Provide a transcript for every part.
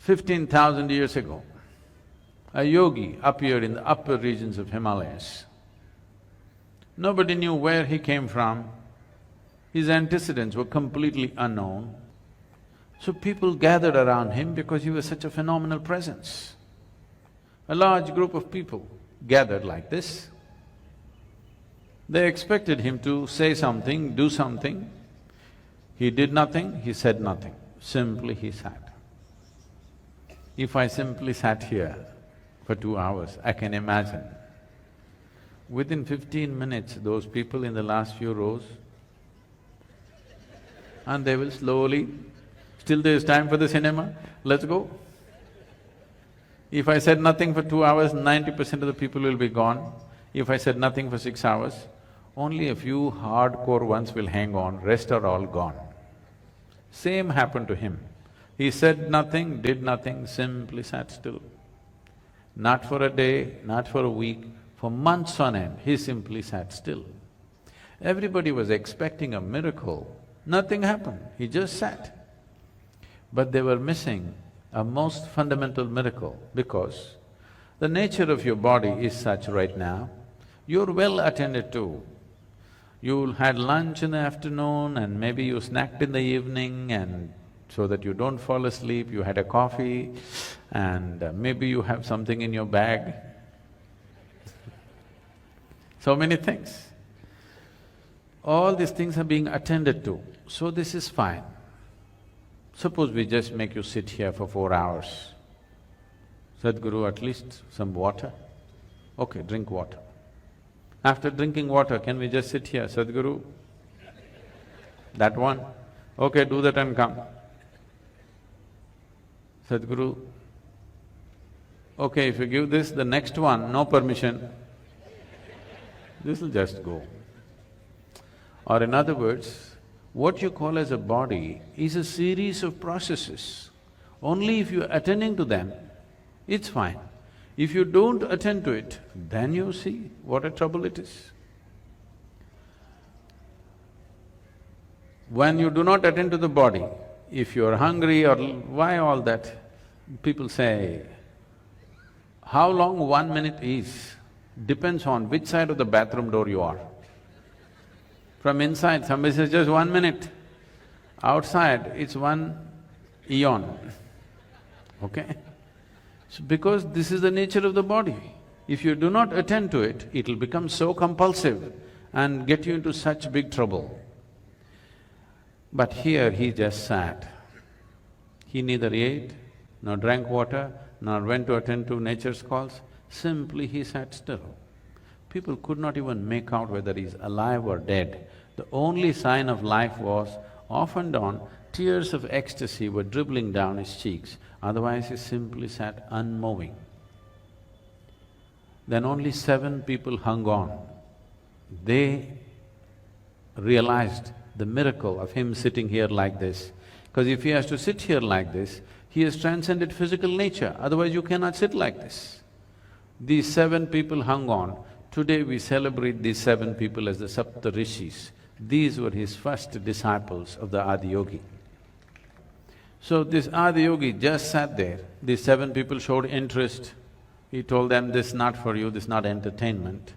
15,000 years ago, a yogi appeared in the upper regions of Himalayas. Nobody knew where he came from, his antecedents were completely unknown. So people gathered around him because he was such a phenomenal presence. A large group of people gathered like this. They expected him to say something, do something. He did nothing, he said nothing, simply he sat. If I simply sat here for 2 hours, I can imagine, within 15 minutes, those people in the last few rows, and they will slowly, still there is time for the cinema, let's go. If I said nothing for 2 hours, 90% of the people will be gone. If I said nothing for 6 hours, only a few hardcore ones will hang on, rest are all gone. Same happened to him. He said nothing, did nothing, simply sat still. Not for a day, not for a week, for months on end, he simply sat still. Everybody was expecting a miracle, nothing happened, he just sat. But they were missing a most fundamental miracle because the nature of your body is such right now, you're well attended to. You had lunch in the afternoon and maybe you snacked in the evening and so that you don't fall asleep, you had a coffee and maybe you have something in your bag. So many things. All these things are being attended to, so this is fine. Suppose we just make you sit here for 4 hours. Sadhguru, at least some water? Okay, drink water. After drinking water, can we just sit here, Sadhguru? That one? Okay, do that and come. Sadhguru, okay, if you give this, the next one, no permission, this'll just go. Or in other words, what you call as a body is a series of processes. Only if you're attending to them, it's fine. If you don't attend to it, then you see what a trouble it is. When you do not attend to the body, if you're hungry or why all that, people say, how long 1 minute is, depends on which side of the bathroom door you are. From inside, somebody says just 1 minute. Outside, it's 1 eon, okay? So because this is the nature of the body. If you do not attend to it, it'll become so compulsive and get you into such big trouble. But here he just sat. He neither ate, nor drank water, nor went to attend to nature's calls, simply he sat still. People could not even make out whether he's alive or dead. The only sign of life was, off and on, tears of ecstasy were dribbling down his cheeks, otherwise he simply sat unmoving. Then only 7 people hung on. They realized the miracle of him sitting here like this. Because if he has to sit here like this, he has transcended physical nature, otherwise you cannot sit like this. These 7 people hung on. Today we celebrate these 7 people as the Sapta Rishis. These were his first disciples of the Adiyogi. So this Adiyogi just sat there, these 7 people showed interest. He told them, this is not for you, this is not entertainment.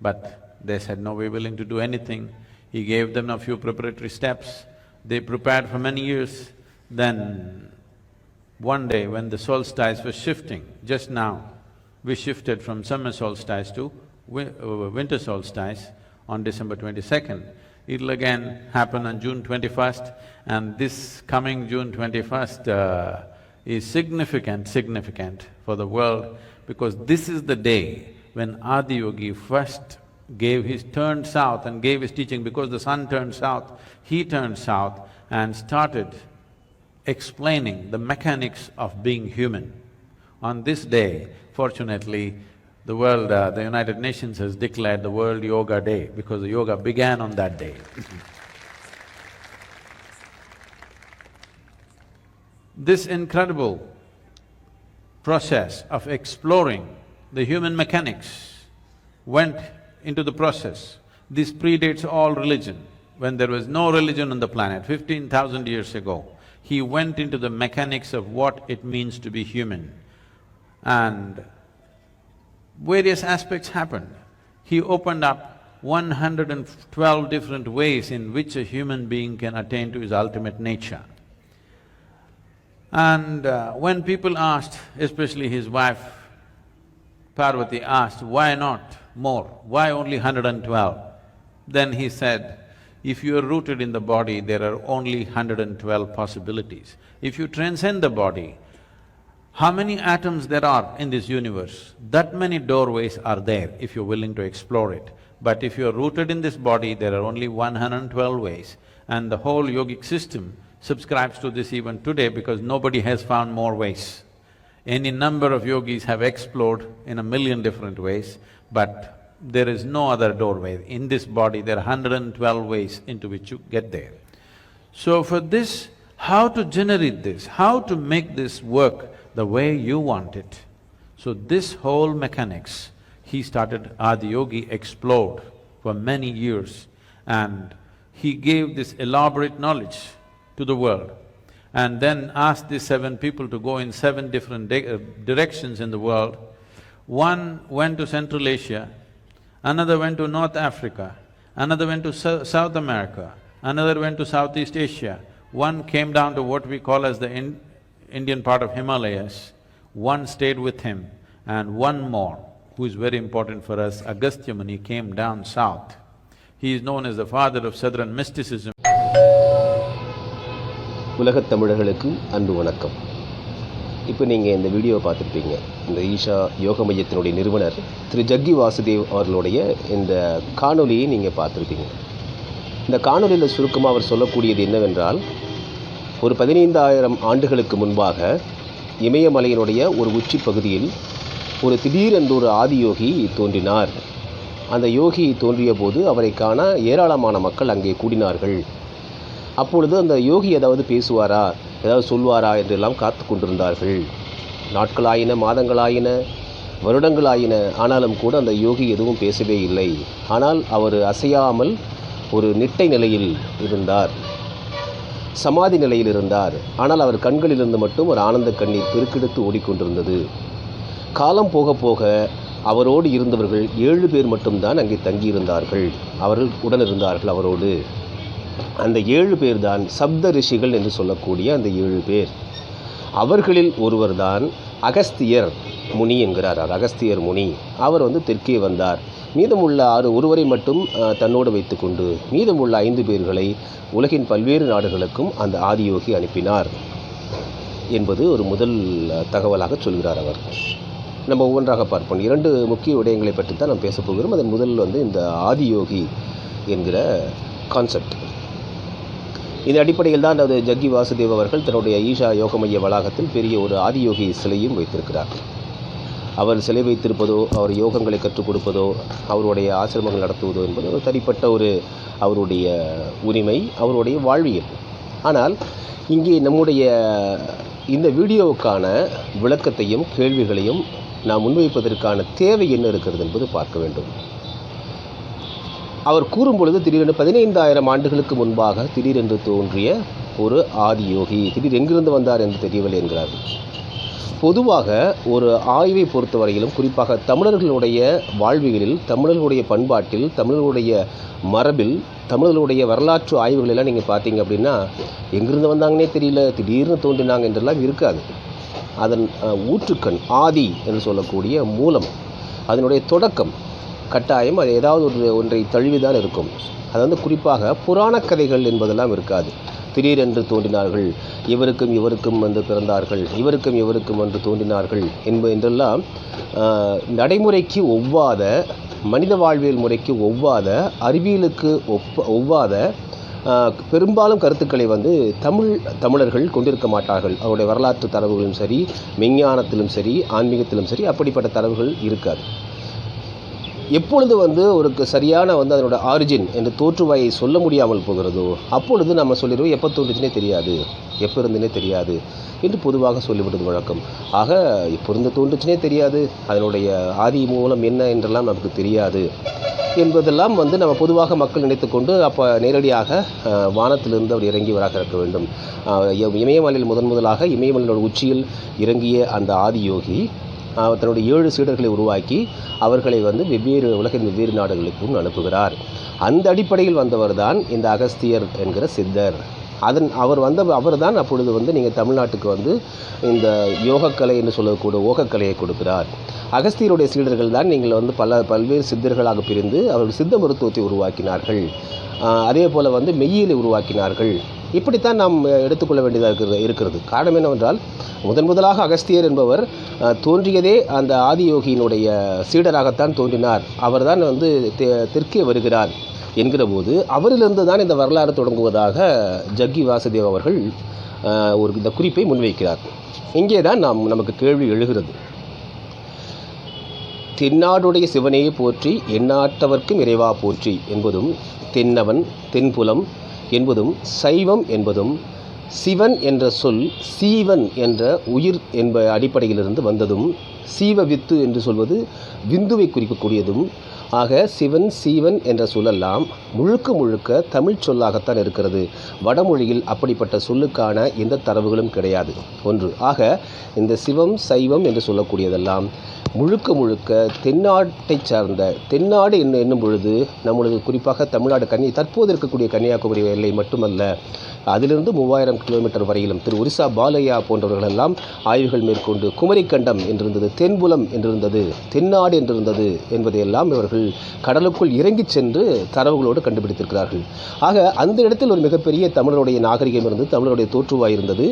But they said, no, we're willing to do anything. He gave them a few preparatory steps. They prepared for many years. Then one day when the solstice was shifting, just now, we shifted from summer solstice to winter solstice on December 22nd. It'll again happen on June 21st, and this coming June 21st is significant for the world because this is the day when Adiyogi first turned south and gave his teaching. Because the sun turned south, he turned south and started explaining the mechanics of being human. On this day, fortunately, the world, the United Nations has declared the World Yoga Day because the yoga began on that day. This incredible process of exploring the human mechanics went into the process. This predates all religion. When there was no religion on the planet, 15,000 years ago, he went into the mechanics of what it means to be human. And various aspects happened. He opened up 112 different ways in which a human being can attain to his ultimate nature. And when people asked, especially his wife Parvati asked, why not more? Why only 112? Then he said, if you are rooted in the body, there are only 112 possibilities. If you transcend the body, how many atoms there are in this universe? That many doorways are there if you're willing to explore it. But if you're rooted in this body, there are only 112 ways. And the whole yogic system subscribes to this even today because nobody has found more ways. Any number of yogis have explored in 1,000,000 different ways, but there is no other doorway. In this body, there are 112 ways into which you get there. So for this, how to generate this, how to make this work the way you want it. So this whole mechanics, he started, Adiyogi explored for many years and he gave this elaborate knowledge to the world and then asked these 7 people to go in 7 different directions in the world. One went to Central Asia, another went to North Africa, another went to South America, another went to Southeast Asia, one came down to what we call as the Indian part of Himalayas, one stayed with him, and one more, who is very important for us, Agastya Muni, came down south. He is known as the father of southern mysticism. உலகத் தமிழர்களுக்கு அன்பு வணக்கம். இப்போ நீங்கள் இந்த வீடியோவை பார்த்துருப்பீங்க. இந்த ஈஷா யோக மையத்தினுடைய நிறுவனர் திரு ஜக்கி வாசுதேவ் அவர்களுடைய இந்த காணொலியை நீங்கள் பார்த்துருப்பீங்க. இந்த காணொலியில் சுருக்கமாக அவர் சொல்லக்கூடியது என்னவென்றால், ஒரு 15,000 ஆண்டுகளுக்கு முன்பாக இமயமலையினுடைய ஒரு உச்சி பகுதியில் ஒரு திடீரென்று ஒரு ஆதியோகி தோன்றினார். அந்த யோகி தோன்றிய போது அவரை காண ஏராளமான மக்கள் அங்கே கூடினார்கள். அப்பொழுது அந்த யோகி ஏதாவது பேசுவாரா, ஏதாவது சொல்வாரா என்றெல்லாம் காத்து கொண்டிருந்தார்கள். நாட்களாயின, மாதங்களாயின, வருடங்களாயின, ஆனாலும் கூட அந்த யோகி எதுவும் பேசவே இல்லை. ஆனால் அவர் அசையாமல் ஒரு நிட்டை நிலையில் இருந்தார், சமாதி நிலையில் இருந்தார். ஆனால் அவர் கண்களிலிருந்து மட்டும் ஒரு ஆனந்த கண்ணீர் பெருக்கெடுத்து ஓடிக்கொண்டிருந்தது. காலம் போக போக அவரோடு இருந்தவர்கள் 7 பேர் மட்டும்தான் அங்கே தங்கியிருந்தார்கள். அவர்கள் உடனிருந்தார்கள் அவரோடு. அந்த 7 பேர் தான் சப்த ரிஷிகள் என்று சொல்லக்கூடிய அந்த 7 பேர். அவர்களில் ஒருவர் தான் அகஸ்தியர் முனி என்கிறார். அகஸ்தியர் முனி அவர் தெற்கே வந்தார். மீதமுள்ள 1 மட்டும் தன்னோடு வைத்துக்கொண்டு மீதமுள்ள 5 பேர்களை உலகின் பல்வேறு நாடுகளுக்கும் அந்த ஆதியோகி அனுப்பினார் என்பது ஒரு முதல் தகவலாக சொல்கிறார் அவர். நம்ம ஒவ்வொன்றாக பார்ப்போம். 2 முக்கிய விடயங்களை பற்றி தான் நாம் பேசப் போகிறோம். அதன் முதல் இந்த ஆதியோகி என்கிற கான்செப்ட். இந்த அடிப்படையில் தான் அதாவது ஜக்கி வாசுதேவ் அவர்கள் தன்னுடைய ஈஷா யோக மைய வளாகத்தில் பெரிய ஒரு ஆதியோகி சிலையும் வைத்திருக்கிறார். அவர் சிலை வைத்திருப்பதோ, அவர் யோகங்களை கற்றுக் கொடுப்பதோ, அவருடைய ஆசிரமங்கள் நடத்துவதோ என்பது ஒரு தனிப்பட்ட ஒரு அவருடைய உரிமை, அவருடைய வாழ்வியல். ஆனால் இங்கே நம்முடைய இந்த வீடியோவுக்கான விளக்கத்தையும் கேள்விகளையும் நாம் முன்வைப்பதற்கான தேவை என்ன இருக்கிறது என்பது பார்க்க வேண்டும். அவர் கூறும் பொழுது திடீரென்று 15,000 ஆண்டுகளுக்கு முன்பாக திடீரென்று தோன்றிய ஒரு ஆதியோகி, திடீர் எங்கிருந்து வந்தார் என்று தெரியவில்லை என்கிறார்கள். பொதுவாக ஒரு ஆய்வை பொறுத்தவரையிலும், குறிப்பாக தமிழர்களுடைய வாழ்வியலில், தமிழர்களுடைய பண்பாட்டில், தமிழர்களுடைய மரபில், தமிழர்களுடைய வரலாற்று ஆய்வுகளெல்லாம் நீங்கள் பார்த்தீங்க அப்படின்னா, எங்கிருந்து வந்தாங்கன்னே தெரியல, திடீர்னு தோன்றினாங்க என்றெல்லாம் இருக்காது. அதன் ஊற்றுக்கண், ஆதி என்று சொல்லக்கூடிய மூலம், அதனுடைய தொடக்கம் கட்டாயம் அது ஏதாவது ஒன்றை தழுவிதான் இருக்கும். அது குறிப்பாக புராண கதைகள் என்பதெல்லாம் இருக்காது. திடீரென்று தோன்றினார்கள், இவருக்கும் பிறந்தார்கள், இவருக்கும் தோன்றினார்கள் என்றெல்லாம் நடைமுறைக்கு ஒவ்வாத, மனித வாழ்வியல் முறைக்கு ஒவ்வாத, அறிவியலுக்கு ஒவ்வாத பெரும்பாலும் கருத்துக்களை தமிழர்கள் கொண்டிருக்க மாட்டார்கள். அவருடைய வரலாற்று தரவுகளும் சரி, விஞ்ஞானத்திலும் சரி, ஆன்மீகத்திலும் சரி அப்படிப்பட்ட தரவுகள் இருக்காது. எப்பொழுது ஒரு சரியான அதனோட ஆரிஜின் என்று தோற்றுவாயை சொல்ல முடியாமல் போகிறதோ அப்பொழுது நம்ம சொல்லிடுவோம், எப்போ தோன்றுச்சுனே தெரியாது, எப்போ இருந்துனே தெரியாது என்று பொதுவாக சொல்லிவிடுவது வழக்கம். ஆக எப்போ இருந்து தோன்றுச்சுனே தெரியாது, அதனுடைய ஆதி மூலம் என்ன என்றெல்லாம் நமக்கு தெரியாது என்பதெல்லாம் வந்து நம்ம பொதுவாக மக்கள் நினைத்துக்கொண்டு அப்போ நேரடியாக வானத்திலிருந்து அவர் இறங்கியவராக இருக்க வேண்டும். இமயமலையில் முதலாக இமயமலையோட உச்சியில் இறங்கிய அந்த ஆதியோகி தன்னுடைய 7 சீடர்களை உருவாக்கி அவர்களை வந்து உலகின் வெவ்வேறு நாடுகளுக்கும் அனுப்புகிறார். அந்த அடிப்படையில் வந்தவர் தான் இந்த அகஸ்தியர் என்கிற சித்தர். அவர் தான் அப்பொழுது வந்து நீங்கள் தமிழ்நாட்டுக்கு வந்து இந்த யோகக்கலை என்று சொல்லக்கூடிய ஓகக்கலையை கொடுக்கிறார். அகஸ்தியருடைய சீடர்கள் தான் நீங்கள் வந்து பல்வேறு சித்தர்களாக பிரிந்து அவர்கள் சித்த மருத்துவத்தை உருவாக்கினார்கள். அதே போல் வந்து மெய்யியலை உருவாக்கினார்கள். இப்படித்தான் நாம் எடுத்துக்கொள்ள வேண்டியதாக இருக்கிறது. காரணம் என்னவென்றால் முதலாக அகஸ்தியர் என்பவர் தோன்றியதே அந்த ஆதியோகியினுடைய சீடராகத்தான் தோன்றினார். அவர் தான் வந்து தெற்கே வருகிறார் என்கிற போது அவரிலிருந்து தான் இந்த வரலாறு தொடங்குவதாக ஜக்கி வாசுதேவ் அவர்கள் இந்த குறிப்பை முன்வைக்கிறார். இங்கே தான் நமக்கு கேள்வி எழுகிறது. தென்னாடுடைய சிவனையே போற்றி எந்நாட்டவர்க்கும் இறைவா போற்றி என்பதும், தென்னவன் தென்புலம் என்பதும், சைவம் என்பதும், சிவன் என்ற சொல் சீவன் என்ற உயிர் என்ப அடிப்படையிலிருந்து வந்ததும், சீவ வித்து என்று சொல்வது விந்துவை குறிக்கக்கூடியதும் ஆக சிவன் சீவன் என்ற சொல்லெல்லாம் முழுக்க தமிழ் சொல்லாகத்தான் இருக்கிறது. வடமொழியில் அப்படிப்பட்ட சொல்லுக்கான எந்த தரவுகளும் கிடையாது. ஒன்று. ஆக இந்த சிவம் சைவம் என்று சொல்லக்கூடியதெல்லாம் முழுக்க தென்னாட்டை சார்ந்த, தென்னாடு என்னும் பொழுது நம்மளது குறிப்பாக தமிழ்நாடு தற்போது இருக்கக்கூடிய கன்னியாகுமரி எல்லை மட்டுமல்ல, அதிலிருந்து 3000 கிலோமீட்டர் வரையிலும் திரு ஒரிசா பாலையா போன்றவர்களெல்லாம் ஆய்வுகள் மேற்கொண்டு குமரிக்கண்டம் என்றிருந்தது, தென்புலம் என்றிருந்தது, தென்னாடு என்றிருந்தது என்பதையெல்லாம் இவர்கள் கடலுக்குள் இறங்கி சென்று தரவுகளோடு கண்டுபிடித்திருக்கிறார்கள். ஆக அந்த இடத்தில் ஒரு மிகப்பெரிய தமிழருடைய நாகரிகம் இருந்தது, தமிழருடைய தோற்றுவாய் இருந்தது.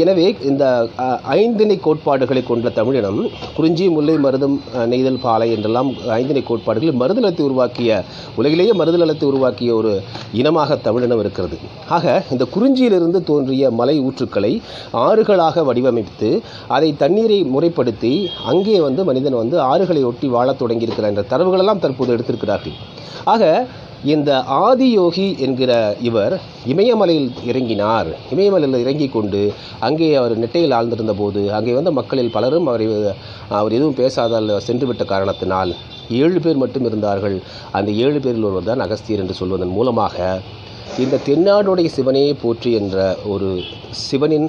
எனவே இந்த 5 கோட்பாடுகளை கொண்ட தமிழினம் குறிஞ்சி முல்லை மருதம் நெய்தல் பாலை என்றெல்லாம் 5 கோட்பாடுகள் மருதநலத்தை உருவாக்கிய, உலகிலேயே மருதநலத்தை உருவாக்கிய ஒரு இனமாக தமிழினம் இருக்கிறது. ஆக இந்த குறிஞ்சியிலிருந்து தோன்றிய மலை ஊற்றுக்களை ஆறுகளாக வடிவமைத்து அதை தண்ணீரை முறைப்படுத்தி அங்கே வந்து மனிதன் வந்து ஆறுகளை ஒட்டி வாழத் தொடங்கியிருக்கிறார் என்ற தரவுகளெல்லாம் தற்போது எடுத்திருக்கிறார்கள். ஆக இந்த ஆதியோகி என்கிற இவர் இமயமலையில் இறங்கினார். இமயமலையில் இறங்கி கொண்டு அங்கே அவர் நெட்டையில் ஆழ்ந்திருந்த போது அங்கே வந்த மக்களில் பலரும் அவர் எதுவும் பேசாதால் சென்றுவிட்ட காரணத்தினால் 7 பேர் மட்டும் இருந்தார்கள். அந்த 7 பேரில் ஒருவர் தான் அகஸ்தியர் என்று சொல்வதன் மூலமாக இந்த தென்னாடுடைய சிவனையே போற்றி என்ற ஒரு சிவனின்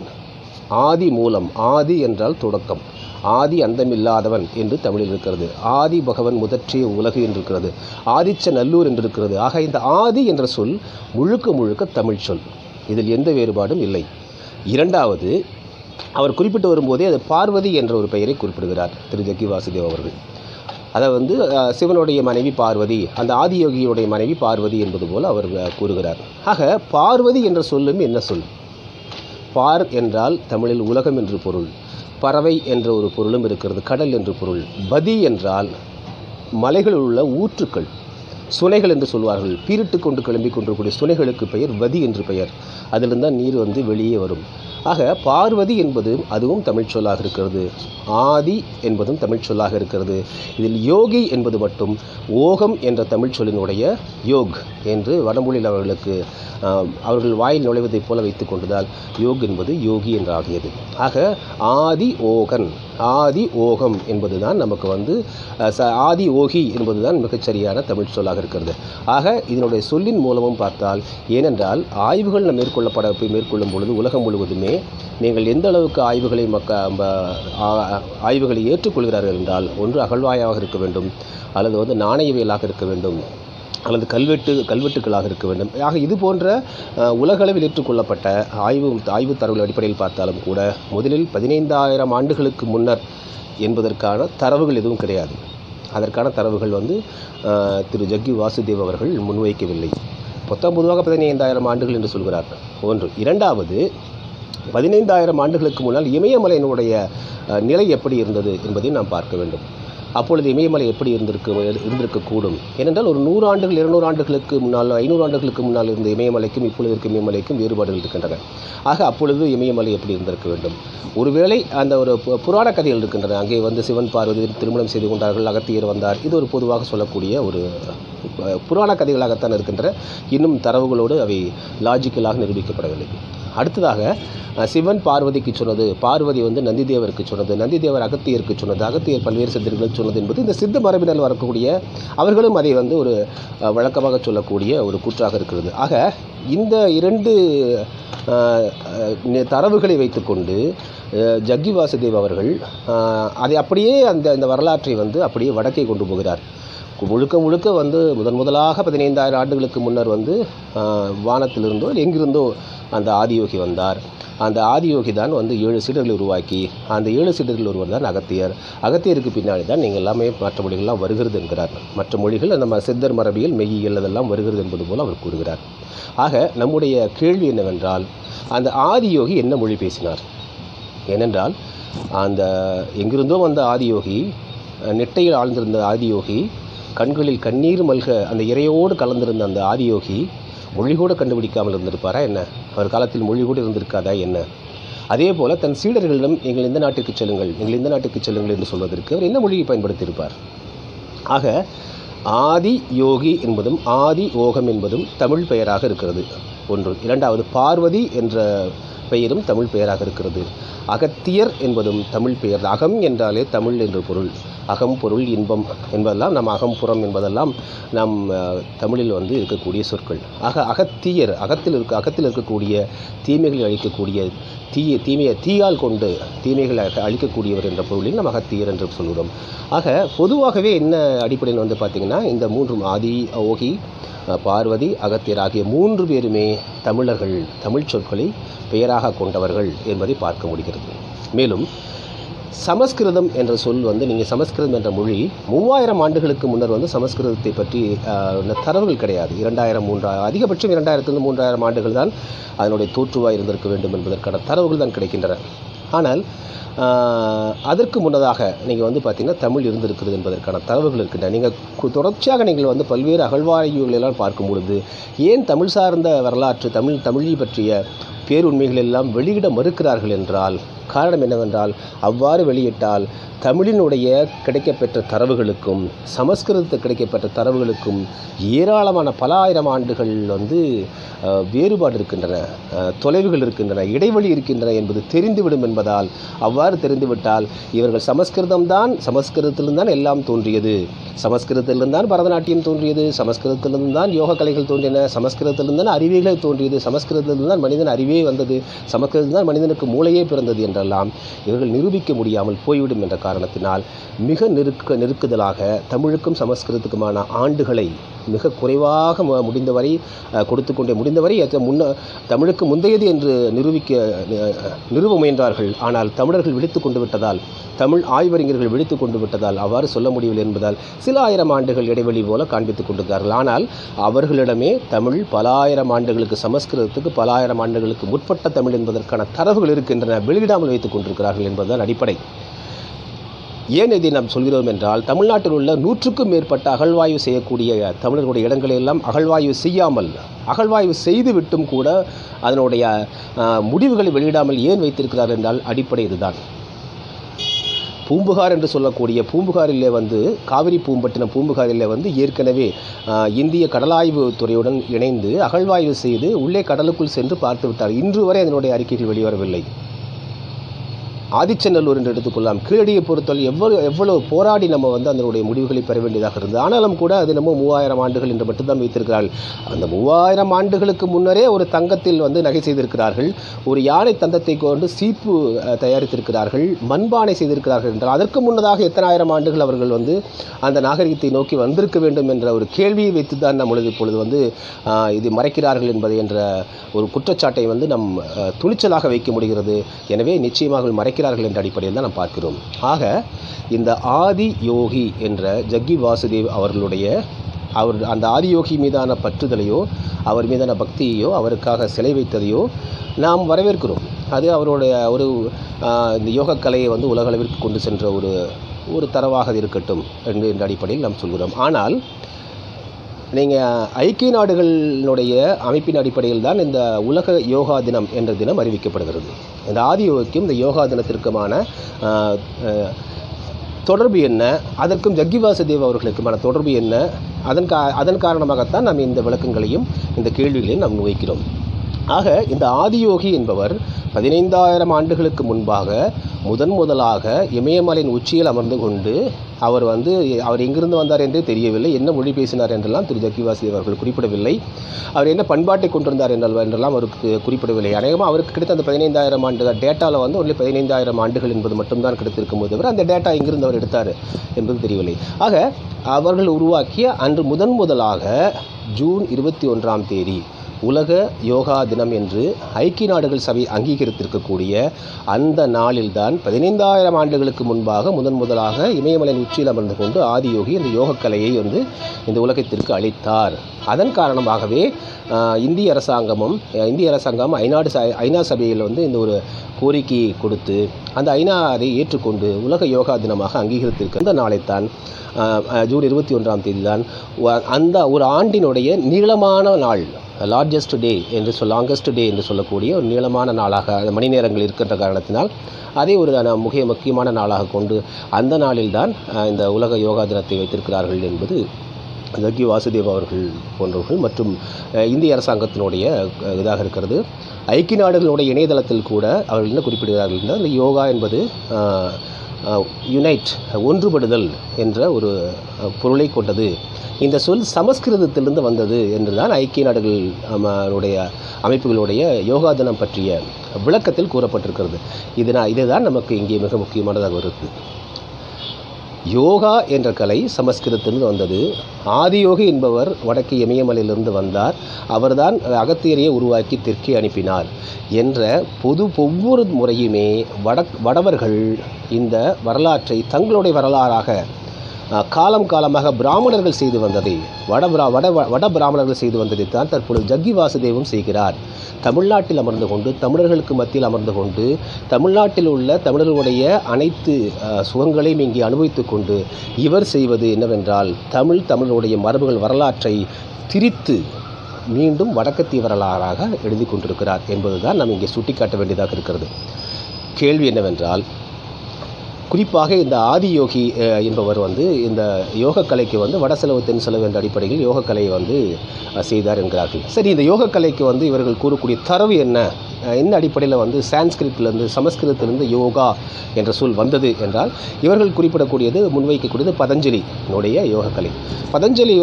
ஆதி மூலம், ஆதி என்றால் தொடக்கம், ஆதி அந்தமில்லாதவன் என்று தமிழில் இருக்கிறது, ஆதி பகவன் முதற்றிய உலகு என்றிருக்கிறது, ஆதிச்ச நல்லூர் என்றிருக்கிறது. ஆக இந்த ஆதி என்ற சொல் முழுக்க தமிழ் சொல், இதில் எந்த வேறுபாடும் இல்லை. இரண்டாவது, அவர் குறிப்பிட்டு வரும்போதே அது பார்வதி என்ற ஒரு பெயரை குறிப்பிடுகிறார் திரு ஜக்கி வாசுதேவ் அவர்கள். அதை வந்து சிவனுடைய மனைவி பார்வதி, அந்த ஆதியோகியுடைய மனைவி பார்வதி என்பது போல் அவர் கூறுகிறார். ஆக பார்வதி என்ற சொல்லும் என்ன சொல்? பார் என்றால் தமிழில் உலகம் என்று பொருள், பறவை என்ற ஒரு பொருளும் இருக்கிறது, கடல் என்று பொருள். பதி என்றால் மலைகளில் உள்ள ஊற்றுக்கள், சுனைகள் என்று சொல்வார்கள். பீரிட்டு கொண்டு கிளம்பி கொண்டிருக்கூடிய சுனைகளுக்கு பெயர் வதி என்று பெயர். அதிலிருந்து தான் நீர் வந்து வெளியே வரும். ஆக பார்வதி என்பது அதுவும் தமிழ் சொல்லாக இருக்கிறது, ஆதி என்பதும் தமிழ் சொல்லாக இருக்கிறது. இதில் யோகி என்பது மட்டும் ஓகம் என்ற தமிழ் சொல்லினுடைய யோக் என்று வடமொழியில் அவர்கள் வாயில் நுழைவதைப் போல வைத்துக் கொண்டதால் யோக் என்பது யோகி என்று ஆகியது. ஆக ஆதி ஓகன், ஆதி ஓகம் என்பது தான் நமக்கு வந்து ஆதி ஓகி என்பது தான் மிகச்சரியான தமிழ் சொல்லாக இருக்கிறது. ஆக இதனுடைய சொல்லின் மூலமும் பார்த்தால், ஏனென்றால் ஆய்வுகள் மேற்கொள்ளும் பொழுது உலகம் முழுவதுமே நீங்கள் எந்த அளவுக்கு ஆய்வுகளை ஏற்றுக்கொள்கிறார்கள் என்றால், ஒன்று அகழ்வாயாக இருக்க வேண்டும், அல்லது வந்து நாணயவியலாக இருக்க வேண்டும், அல்லது கல்வெட்டுக்களாக இருக்க வேண்டும். ஆக இது போன்ற உலகளவில் ஏற்றுக்கொள்ளப்பட்ட ஆய்வு தரவுகள் அடிப்படையில் பார்த்தாலும் கூட முதலில் 15,000 ஆண்டுகளுக்கு முன்னர் என்பதற்கான தரவுகள் எதுவும் கிடையாது. அதற்கான தரவுகள் வந்து திரு ஜக்கி வாசுதேவ் அவர்கள் முன்வைக்கவில்லை. பொதுவாக 15,000 ஆண்டுகள் என்று சொல்கிறார். ஒன்று. இரண்டாவது, 15,000 ஆண்டுகளுக்கு முன்னால் இமயமலையினுடைய நிலை எப்படி இருந்தது என்பதையும் நாம் பார்க்க வேண்டும். அப்பொழுது இமயமலை எப்படி இருந்திருக்கக்கூடும்? ஏனென்றால் ஒரு 100 ஆண்டுகள் 200 ஆண்டுகளுக்கு முன்னால் 500 ஆண்டுகளுக்கு முன்னால் இருந்த இமயமலைக்கும் இப்பொழுது இருக்கும் இமயமலைக்கும் வேறுபாடுகள் இருக்கின்றன. ஆக அப்பொழுது இமயமலை எப்படி இருந்திருக்க வேண்டும்? ஒருவேளை அந்த ஒரு புராண கதைகள் இருக்கின்றன. அங்கே வந்து சிவன் பார்வதி திருமணம் செய்து கொண்டார்கள், அகத்தியர் வந்தார். இது ஒரு பொதுவாக சொல்லக்கூடிய ஒரு புராண கதைகளாகத்தான் இருக்கின்றன. இன்னும் தரவுகளோடு அவை லாஜிக்கலாக நிரூபிக்கப்படவில்லை. அடுத்ததாக சிவன் பார்வதிக்கு சொன்னது, பார்வதி வந்து நந்திதேவருக்கு சொன்னது, நந்திதேவர் அகத்தியருக்கு சொன்னது, அகத்தியர் பல்வேறு சித்தர்களுக்கு சொன்னது என்பது இந்த சித்த மரபினர் வரக்கூடிய அவர்களும் அதை வந்து ஒரு வழக்கமாக சொல்லக்கூடிய ஒரு கூற்றாக இருக்கிறது. ஆக இந்த 2 தரவுகளை வைத்துக்கொண்டு ஜக்கி வாசுதேவ் அவர்கள் அதை அப்படியே இந்த வரலாற்றை வந்து அப்படியே வடக்கே கொண்டு போகிறார். முழுக்க வந்து முதலாக 15,000 ஆண்டுகளுக்கு முன்னர் வந்து வானத்திலிருந்தோ எங்கிருந்தோ அந்த ஆதியோகி வந்தார். அந்த ஆதியோகி தான் வந்து 7 சீடர்களை உருவாக்கி, அந்த 7 சீடர்கள் ஒருவர் தான் அகத்தியர். அகத்தியருக்கு பின்னாடி தான் நீங்கள் எல்லாமே மற்ற மொழிகள்லாம் வருகிறது என்கிறார். மற்ற மொழிகள் நம்ம சித்தர் மரபியல் மெய்யியல் அதெல்லாம் வருகிறது என்பது போல் அவர் கூறுகிறார். ஆக நம்முடைய கேள்வி என்னவென்றால், அந்த ஆதியோகி என்ன மொழி பேசினார்? ஏனென்றால் அந்த எங்கிருந்தோ வந்த ஆதியோகி, நெட்டையில் ஆழ்ந்திருந்த ஆதியோகி, கண்களில் கண்ணீர் மல்க அந்த இறையோடு கலந்திருந்த அந்த ஆதியோகி மொழி கூட கண்டுபிடிக்காமல் இருந்திருப்பாரா என்ன? அவர் காலத்தில் மொழி கூட இருந்திருக்காதா என்ன? அதே போல் தன் சீடர்களிடம் நீங்கள் இந்த நாட்டுக்கு செல்லுங்கள், நீங்கள் இந்த நாட்டுக்கு செல்லுங்கள் என்று சொல்வதற்கு அவர் என்ன மொழியை பயன்படுத்தியிருப்பார்? ஆக ஆதி யோகி என்பதும் ஆதி ஓகம் என்பதும் தமிழ் பெயராக இருக்கிறது ஒன்று. இரண்டாவது, பார்வதி என்ற பெயரும் தமிழ் பெயராக இருக்கிறது. அகத்தியர் என்பதும் தமிழ் பெயர். அகம் என்றாலே தமிழ் என்று பொருள். அகம், பொருள், இன்பம் என்பதெல்லாம் நம் அகம்புறம் என்பதெல்லாம் நம் தமிழில் வந்து இருக்கக்கூடிய சொற்கள். ஆக அகத்தியர், அகத்தில் இருக்கக்கூடிய தீமைகளை அழிக்கக்கூடிய தீயால் கொண்டு தீமைகளை அழிக்கக்கூடியவர் என்ற பொருளில் நம்ம அகத்தியர் என்று சொல்கிறோம். ஆக பொதுவாகவே என்ன அடிப்படையில் வந்து பார்த்திங்கன்னா, இந்த 3 ஆதி ஓகி, பார்வதி, அகத்தியர் ஆகிய 3 பேருமே தமிழர்கள், தமிழ் சொற்களை பெயராக கொண்டவர்கள் என்பதை பார்க்க முடிகிறது. மேலும் சமஸ்கிருதம் என்ற சொல் வந்து, நீங்கள் சமஸ்கிருதம் என்ற மொழி 3000 ஆண்டுகளுக்கு முன்னர் வந்து சமஸ்கிருதத்தை பற்றி தரவுகள் கிடையாது. 2000, 3000, அதிகபட்சம் 2000 3000 ஆண்டுகள் தான் அதனுடைய தோற்றுவாய் இருந்திருக்க வேண்டும் என்பதற்கான தரவுகள் தான் கிடைக்கின்றன. ஆனால் அதற்கு முன்னதாக நீங்கள் வந்து பார்த்திங்கன்னா தமிழ் இருந்திருக்கிறது என்பதற்கான தரவுகள் இருக்கின்றன. நீங்கள் தொடர்ச்சியாக நீங்கள் வந்து பல்வேறு அகழ்வாய்வுகளெல்லாம் பார்க்கும் பொழுது ஏன் தமிழ் சார்ந்த வரலாற்று தமிழை பற்றிய பேருண்மைகள் எல்லாம் வெளியிட மறுக்கிறார்கள் என்றால், காரணம் என்னவென்றால், அவ்வாறு வெளியிட்டால் தமிழினுடைய கிடைக்கப்பெற்ற தரவுகளுக்கும் சமஸ்கிருதத்துக்கு கிடைக்கப்பெற்ற தரவுகளுக்கும் ஏராளமான பல ஆயிரம் ஆண்டுகள் வந்து வேறுபாடு இருக்கின்றன, தொலைவுகள் இருக்கின்றன, இடைவெளி இருக்கின்றன என்பது தெரிந்துவிடும் என்பதால், அவ்வாறு தெரிந்துவிட்டால் இவர்கள் சமஸ்கிருதத்திலிருந்து தான் எல்லாம் தோன்றியது, சமஸ்கிருதத்திலிருந்து தான் பரதநாட்டியம் தோன்றியது, சமஸ்கிருதத்திலிருந்து தான் யோக கலைகள் தோன்றின, சமஸ்கிருதத்திலிருந்து தான் அறிவியல்கள் தோன்றியது, சமஸ்கிருதத்திலிருந்து தான் மனிதன் அறிவே வந்தது, சமஸ்கிருதம் தான் மனிதனுக்கு மூளையே பிறந்தது என்றெல்லாம் இவர்கள் நிரூபிக்க முடியாமல் போய்விடும் என்ற காரணத்தினால் மிக நெருக்குதலாக தமிழுக்கும் சமஸ்கிருதத்துக்குமான ஆண்டுகளை மிக குறைவாக முடிந்தவரை முடிந்தவரை தமிழுக்கு முந்தையது என்று நிறுவ முயன்றார்கள். ஆனால் தமிழர்கள் விழித்து கொண்டு விட்டதால், தமிழ் ஆய்வறிஞர்கள் விழித்து கொண்டு விட்டதால் அவ்வாறு சொல்ல முடியவில்லை என்பதால் சில ஆயிரம் ஆண்டுகள் இடைவெளி போல காண்பித்துக் கொண்டிருக்கிறார்கள். ஆனால் அவர்களிடமே தமிழ் பல ஆயிரம் ஆண்டுகளுக்கு, சமஸ்கிருதத்துக்கு பல ஆயிரம் ஆண்டுகளுக்கு முற்பட்ட தமிழ் என்பதற்கான தரவுகள் இருக்கின்றன, வெளியிடாமல் வைத்துக் கொண்டிருக்கிறார்கள் என்பதுதான் அடிப்படை. ஏன் இதை நாம் சொல்கிறோம் என்றால், தமிழ்நாட்டில் உள்ள 100க்கும் மேற்பட்ட அகழ்வாய்வு செய்யக்கூடிய தமிழர்களுடைய இடங்களையெல்லாம் அகழ்வாய்வு செய்து விட்டும் கூட அதனுடைய முடிவுகளை வெளியிடாமல் ஏன் வைத்திருக்கிறார் என்றால் அடிப்படை இதுதான். பூம்புகார் என்று சொல்லக்கூடிய பூம்புகாரிலே வந்து, காவிரி பூம்பட்டினம் வந்து ஏற்கனவே இந்திய கடலாய்வு துறையுடன் இணைந்து அகழ்வாய்வு செய்து உள்ளே கடலுக்குள் சென்று பார்த்து விட்டார். இன்று வரை அதனுடைய அறிக்கைகள் வெளிவரவில்லை. ஆதிச்சநல்லூர் என்று எடுத்துக்கொள்ளலாம். கீழடியை பொறுத்தவரை எவ்வளவு போராடி நம்ம வந்து அதனுடைய முடிவுகளை பெற வேண்டியதாக இருந்தது. ஆனாலும் கூட அது நம்ம 3000 ஆண்டுகள் என்று மட்டும்தான் வைத்திருக்கிறார்கள். அந்த 3000 ஆண்டுகளுக்கு முன்னரே ஒரு தங்கத்தில் வந்து நகை செய்திருக்கிறார்கள், ஒரு யானை தந்தத்தை கொண்டு சீப்பு தயாரித்திருக்கிறார்கள், மண்பானை செய்திருக்கிறார்கள் என்றால் அதற்கு முன்னதாக எத்தனை ஆயிரம் ஆண்டுகள் அவர்கள் வந்து அந்த நாகரிகத்தை நோக்கி வந்திருக்க வேண்டும் என்ற ஒரு கேள்வியை வைத்து தான் நம்மளது இப்பொழுது வந்து இது மறைக்கிறார்கள் என்பதை என்ற ஒரு குற்றச்சாட்டை வந்து நம் துணிச்சலாக வைக்க முடிகிறது. எனவே நிச்சயமாக மறைக்கிறார்கள் என்ற அடிப்படையில் தான் நாம் பார்க்கிறோம். ஆக இந்த ஆதி யோகி என்ற ஜக்கி வாசுதேவ் அவர் அந்த ஆதியோகி மீதான பற்றுதலையோ, அவர் மீதான பக்தியையோ, அவருக்காக சிலை வைத்ததையோ நாம் வரவேற்கிறோம். அது அவருடைய இந்த யோகக்கலையை வந்து உலகளவிற்கு கொண்டு சென்ற ஒரு தரவாக இருக்கட்டும் என்ற அடிப்படையில் நாம் சொல்கிறோம். ஆனால் நீங்கள் ஐக்கிய நாடுகளினுடைய அமைப்பின் அடிப்படையில் தான் இந்த உலக யோகா தினம் என்ற தினம் அறிவிக்கப்படுகிறது. இந்த ஆதி யோகிக்கும் இந்த யோகா தினத்திற்குமான தொடர்பு என்ன, அதற்கும் ஜக்கி வாசுதேவ் அவர்களுக்குமான தொடர்பு என்ன, அதன் காரணமாகத்தான் நாம் இந்த விளக்கங்களையும் இந்த கேள்விகளையும் நாம் வைக்கிறோம். ஆக இந்த ஆதியோகி என்பவர் 15,000 ஆண்டுகளுக்கு முன்பாக முதலாக இமயமலையின் உச்சியில் அமர்ந்து கொண்டு அவர் எங்கிருந்து வந்தார் என்றே தெரியவில்லை, என்ன மொழி பேசினார் என்றெல்லாம் திரு ஜக்கி வாசுதேவ் அவர்கள் குறிப்பிடவில்லை, அவர் என்ன பண்பாட்டை கொண்டிருந்தார் என்றெல்லாம் அவருக்கு குறிப்பிடவில்லை. அநேகமாக அவருக்கு கிடைத்த அந்த 15,000 ஆண்டுகள் டேட்டாவில் ஒன்லி 15,000 ஆண்டுகள் என்பது மட்டும்தான் கிடைத்திருக்கும் போது தவிர அந்த டேட்டா எங்கிருந்து அவர் எடுத்தார் என்பது தெரியவில்லை. ஆக அவர்கள் உருவாக்கிய அன்று முதலாக ஜூன் 21ஆம் தேதி உலக யோகா தினம் என்று ஐக்கிய நாடுகள் சபை அங்கீகரித்திருக்கக்கூடிய அந்த நாளில்தான் 15,000 ஆண்டுகளுக்கு முன்பாக முதலாக இமயமலையின் உச்சியில் அமர்ந்து கொண்டு ஆதியோகி இந்த யோகக்கலையை இந்த உலகத்திற்கு அளித்தார். அதன் காரணமாகவே இந்திய அரசாங்கம் ஐநா சபையில் இந்த ஒரு கோரிக்கையை கொடுத்து அந்த ஐநா அதை ஏற்றுக்கொண்டு உலக யோகா தினமாக அங்கீகரித்திருக்க அந்த நாளைத்தான் ஜூன் 21ஆம் தேதி தான் அந்த ஒரு ஆண்டினுடைய நீளமான நாள், லாங்கஸ்ட் டே என்று சொல்லக்கூடிய ஒரு நீளமான நாளாக மணி நேரங்கள் இருக்கின்ற காரணத்தினால் அதை ஒரு முக்கியமான நாளாக கொண்டு அந்த நாளில்தான் இந்த உலக யோகா தினத்தை வைத்திருக்கிறார்கள் என்பது ஜக்கி வாசுதேவ் அவர்கள் போன்றவர்கள் மற்றும் இந்திய அரசாங்கத்தினுடைய இதாக இருக்கிறது. ஐக்கிய நாடுகளுடைய இணையதளத்தில் கூட அவர்கள் என்ன குறிப்பிடுகிறார்கள் என்றால் இந்த யோகா என்பது யுனைட் ஒன்றுபடுதல் என்ற ஒரு பொருளை கொண்டது. இந்த சொல் சமஸ்கிருதத்திலிருந்து வந்தது என்றுதான் ஐக்கிய நாடுகளுடைய அமைப்புகளுடைய யோகா தினம் பற்றிய விளக்கத்தில் கூறப்பட்டிருக்கிறது. இதுதான் நமக்கு இங்கே மிக முக்கியமானதாக இருக்குது. யோகா என்ற கலை சமஸ்கிருதத்திலிருந்து வந்தது. ஆதியோகி என்பவர் வடக்கு இமயமலையிலிருந்து வந்தார். அவர்தான் அகத்தியரையை உருவாக்கி தெற்கே அனுப்பினார் என்ற ஒவ்வொரு முறையுமே வடவர்கள் இந்த வரலாற்றை தங்களுடைய வரலாறாக காலமாக பிராமணர்கள் செய்து வந்ததை வட பிராமணர்கள் செய்து வந்ததைத்தான் தற்பொழுது ஜக்கி வாசுதேவும் செய்கிறார். தமிழ்நாட்டில் அமர்ந்து கொண்டு தமிழர்களுக்கு மத்தியில் அமர்ந்து கொண்டு தமிழ்நாட்டில் உள்ள தமிழர்களுடைய அனைத்து சுகங்களையும் இங்கே அனுபவித்து கொண்டு இவர் செய்வது என்னவென்றால் தமிழருடைய மரபுகள் வரலாற்றை திரித்து மீண்டும் வடக்கத்திய வரலாறாக எழுதி கொண்டிருக்கிறார் என்பதுதான் நாம் இங்கே சுட்டிக்காட்ட வேண்டியதாக இருக்கிறது. கேள்வி என்னவென்றால், குறிப்பாக இந்த ஆதியோகி என்பவர் இந்த யோகக்கலைக்கு வடசெலவு தென் செலவு என்ற அடிப்படையில் யோகக்கலையை செய்தார் என்கிறார்கள். சரி, இந்த யோகக்கலைக்கு இவர்கள் கூறக்கூடிய தரவு என்ன அடிப்படையில் சான்ஸ்கிரிட்டிலிருந்து சமஸ்கிருதத்திலிருந்து யோகா என்ற சொல் வந்தது என்றால் இவர்கள் குறிப்பிடக்கூடியது முன்வைக்கக்கூடியது பதஞ்சலியினுடைய யோகக்கலை. பதஞ்சலி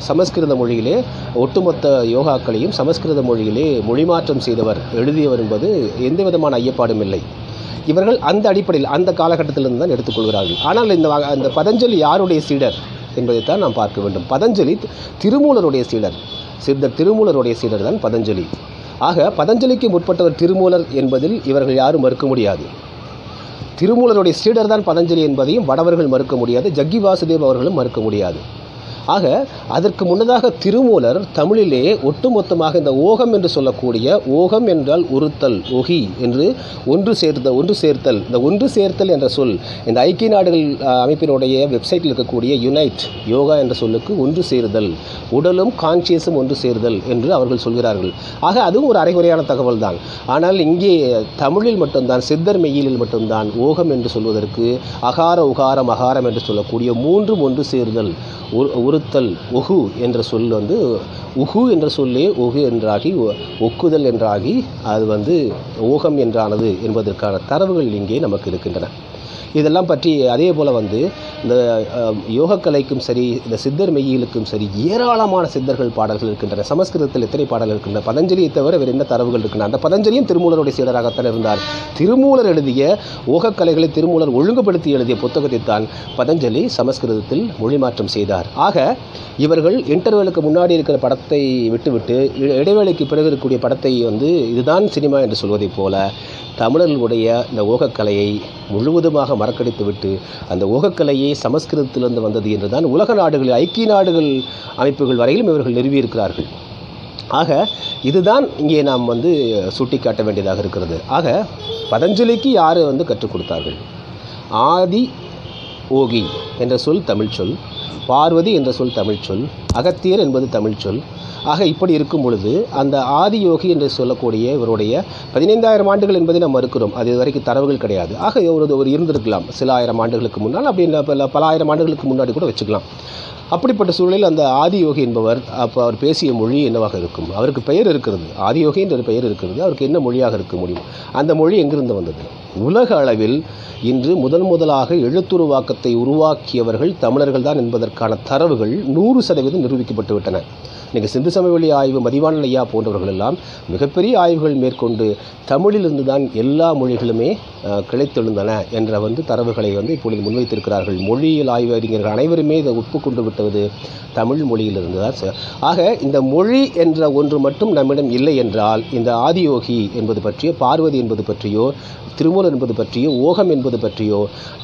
சமஸ்கிருத மொழியிலே ஒட்டுமொத்த யோகாக்களையும் சமஸ்கிருத மொழியிலே மொழிமாற்றம் செய்தவர், எழுதியவர் என்பது எந்த விதமான ஐயப்பாடும் இல்லை. இவர்கள் அந்த அடிப்படையில் அந்த காலகட்டத்திலிருந்து தான் எடுத்துக்கொள்கிறார்கள். ஆனால் இந்த பதஞ்சலி யாருடைய சீடர் என்பதைத்தான் நாம் பார்க்க வேண்டும். பதஞ்சலி திருமூலருடைய சீடர், சித்தர் திருமூலருடைய சீடர் தான் பதஞ்சலி. ஆக பதஞ்சலிக்கு முற்பட்டவர் திருமூலர் என்பதில் இவர்கள் யாரும் மறுக்க முடியாது. திருமூலருடைய சீடர் தான் பதஞ்சலி என்பதையும் வடவர்கள் மறுக்க முடியாது, ஜக்கி வாசுதேவ் அவர்களும் மறுக்க முடியாது. ஆக அதற்கு முன்னதாக திருமூலர் தமிழிலே ஒட்டுமொத்தமாக இந்த ஓகம் என்று சொல்லக்கூடிய, ஓகம் என்றால் உறுத்தல், ஒகி என்று ஒன்று சேர்த்தல், இந்த ஒன்று சேர்த்தல் என்ற சொல் இந்த ஐக்கிய நாடுகள் அமைப்பினுடைய வெப்சைட்டில் இருக்கக்கூடிய யுனைட் யோகா என்ற சொல்லுக்கு ஒன்று சேருதல், உடலும் கான்சியஸும் ஒன்று சேருதல் என்று அவர்கள் சொல்கிறார்கள். ஆக அதுவும் ஒரு அரைகுறையான தகவல் தான். ஆனால் இங்கே தமிழில் மட்டும்தான், சித்தர் மெய்யிலில் மட்டும்தான் ஓகம் என்று சொல்வதற்கு அகார உகாரம் அகாரம் என்று சொல்லக்கூடிய மூன்றும் ஒன்று சேருதல், உறுத்தல், ஒகு என்ற சொல் உகு என்ற சொல்லே ஒகு என்றாகி ஒக்குதல் என்றாகி அது ஓகம் என்றானது என்பதற்கான தரவுகள் இங்கே நமக்கு இருக்கின்றன. இதெல்லாம் பற்றி அதே போல் இந்த யோகக்கலைக்கும் சரி, இந்த சித்தர் மெய்யிலுக்கும் சரி ஏராளமான சித்தர்கள் பாடல்கள் இருக்கின்றன. சமஸ்கிருதத்தில் எத்தனை பாடல்கள் இருக்கின்றன? பதஞ்சலியை தவிர வேறு என்ன தரவுகள் இருக்கின்றன? அந்த பதஞ்சலியும் திருமூலருடைய சீடராகத்தான் இருந்தார். திருமூலர் எழுதிய ஓகக்கலைகளை திருமூலர் ஒழுங்குபடுத்தி எழுதிய புத்தகத்தை தான் பதஞ்சலி சமஸ்கிருதத்தில் மொழிமாற்றம் செய்தார். ஆக இவர்கள் இன்டர்வெலுக்கு முன்னாடி இருக்கிற படத்தை விட்டுவிட்டு இடைவேளைக்கு பிறகு இருக்கக்கூடிய படத்தை இதுதான் சினிமா என்று சொல்வதைப் போல தமிழர்களுடைய இந்த ஓகக்கலையை முழுவதுமாக மறக்கடித்துவிட்டு அந்த ஓகக்கலையை சமஸ்கிருதத்திலிருந்து வந்தது என்றுதான் உலக நாடுகள், ஐக்கிய நாடுகள் அமைப்புகள் வரையிலும் இவர்கள் நிறுவியிருக்கிறார்கள். ஆக இதுதான் இங்கே நாம் சுட்டி காட்ட வேண்டியதாக இருக்கிறது. ஆக பதஞ்சலிக்கு யார் கற்றுக் கொடுத்தார்கள்? ஆதி ஓகி என்ற சொல் தமிழ் சொல், பார்வதி என்ற சொல் தமிழ் சொல், அகத்தியர் என்பது தமிழ் சொல். ஆக இப்படி இருக்கும் பொழுது அந்த ஆதியோகி என்று சொல்லக்கூடிய இவருடைய 15,000 ஆண்டுகள் என்பதை நாம் மறுக்கிறோம். அது வரைக்கும் தரவுகள் கிடையாது. ஆக ஒரு இருந்திருக்கலாம் சில ஆயிரம் ஆண்டுகளுக்கு முன்னால், அப்படி பல ஆயிரம் ஆண்டுகளுக்கு முன்னாடி கூட வச்சுக்கலாம். அப்படிப்பட்ட சூழலில் அந்த ஆதியோகி என்பவர் அப்போ அவர் பேசிய மொழி என்னவாக இருக்கும்? அவருக்கு பெயர் இருக்கிறது, ஆதியோகி என்ற பெயர் இருக்கிறது, அவருக்கு என்ன மொழியாக இருக்க முடியும்? அந்த மொழி எங்கிருந்து வந்தது? உலக அளவில் இன்று முதலாக எழுத்துருவாக்கத்தை உருவாக்கியவர்கள் தமிழர்கள் தான் என்பதற்கான தரவுகள் 100% நிரூபிக்கப்பட்டு விட்டன. இன்றைக்கி சிந்து சமவெளி ஆய்வு மதிவாணன் ஐயா போன்றவர்கள் எல்லாம் மிகப்பெரிய ஆய்வுகள் மேற்கொண்டு தமிழிலிருந்து தான் எல்லா மொழிகளுமே கிளைத்தெழுந்தன என்ற தரவுகளை இப்பொழுது முன்வைத்திருக்கிறார்கள். மொழியியல் ஆய்வு அறிஞர்கள் அனைவருமே இதை ஒப்புக்கொண்டு விட்டது தமிழ் மொழியிலிருந்து தான். ஆக இந்த மொழி என்ற ஒன்று மட்டும் நம்மிடம் இல்லை என்றால் இந்த ஆதியோகி என்பது பற்றியோ, பார்வதி என்பது பற்றியோ, திருமூலர் என்பது பற்றியோ, ஓகம் என்பது பற்றியோ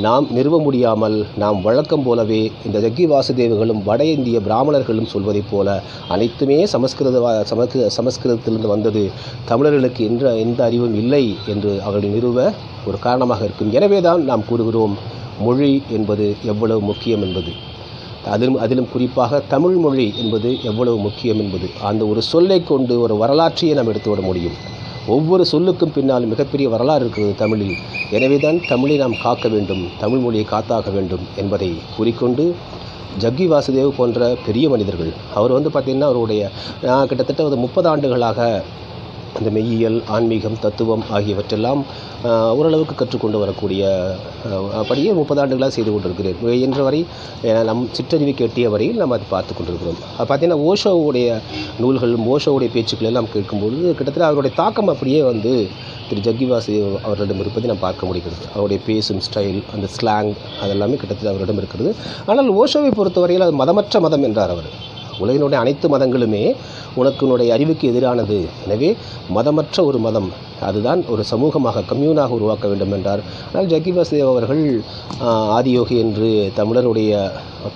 நாம் நிறுவ முடியாமல், நாம் வழக்கம் போலவே இந்த ஜக்கி வாசுதேவர்களும் வட இந்திய பிராமணர்களும் சொல்வதைப் போல அனைத்துமே சமஸ்கிருதத்திலிருந்து வந்தது, தமிழர்களுக்கு எந்த அறிவும் இல்லை என்று அவர்கள் நிறுவ ஒரு காரணமாக இருக்கும். எனவே தான் நாம் கூறுகிறோம் மொழி என்பது எவ்வளவு முக்கியம் என்பது. அதிலும் குறிப்பாக தமிழ் மொழி என்பது எவ்வளவு முக்கியம் என்பது. அந்த ஒரு சொல்லை கொண்டு ஒரு வரலாற்றையே நாம் எடுத்துவிட முடியும். ஒவ்வொரு சொல்லுக்கும் பின்னால் மிகப்பெரிய வரலாறு இருக்கிறது தமிழில். எனவே தான் தமிழை நாம் காக்க வேண்டும், தமிழ் மொழியை காத்தாக வேண்டும் என்பதை கூறிக்கொண்டு, ஜக்கி வாசுதேவ் போன்ற பெரிய மனிதர்கள், அவர் பார்த்திங்கன்னா அவருடைய கிட்டத்தட்ட 30 ஆண்டுகளாக இந்த மெய்யியல், ஆன்மீகம், தத்துவம் ஆகியவற்றெல்லாம் ஓரளவுக்கு கற்றுக்கொண்டு வரக்கூடிய படியே 30 ஆண்டுகளாக செய்து கொண்டிருக்கிறேன். என்ற வரை நம் சிற்றறிவு கேட்டிய வரையில் நாம் அதை பார்த்து கொண்டிருக்கிறோம். பார்த்திங்கன்னா ஓஷோவுடைய நூல்கள், ஓஷோவுடைய பேச்சுக்கள் எல்லாம் கேட்கும்பொழுது கிட்டத்தட்ட அவருடைய தாக்கம் அப்படியே திரு ஜக்கி வாசுதேவ் அவர்களிடம் இருப்பதை நாம் பார்க்க முடிகிறது. அவருடைய பேசும் ஸ்டைல், அந்த ஸ்லாங் அதெல்லாமே கிட்டத்தட்ட அவரிடம் இருக்கிறது. ஆனால் ஓஷோவை பொறுத்தவரையில் அது மதமற்ற மதம் என்றார் அவர். உலகினுடைய அனைத்து மதங்களுமே உனக்குனுடைய அறிவுக்கு எதிரானது, எனவே மதமற்ற ஒரு மதம், அதுதான் ஒரு சமூகமாக, கம்யூனாக உருவாக்க வேண்டும் என்றார். ஆனால் ஜக்கி வாசுதேவ் அவர்கள் ஆதியோகி என்று தமிழருடைய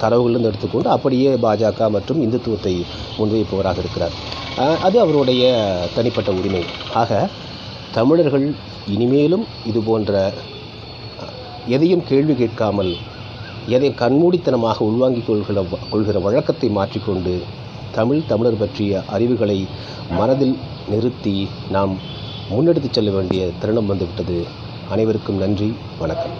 தரவுகளிலிருந்து எடுத்துக்கொண்டு அப்படியே பாஜக மற்றும் இந்துத்துவத்தை முன்வைப்பவராக இருக்கிறார். அது அவருடைய தனிப்பட்ட உரிமை. ஆக தமிழர்கள் இனிமேலும் இது போன்ற எதையும் கேள்வி கேட்காமல், எதை கண்மூடித்தனமாக உள்வாங்கிக் கொள்கிற வழக்கத்தை மாற்றிக்கொண்டு தமிழர் பற்றிய அறிவுகளை மனதில் நிறுத்தி நாம் முன்னெடுத்துச் செல்ல வேண்டிய தருணம் வந்துவிட்டது. அனைவருக்கும் நன்றி, வணக்கம்.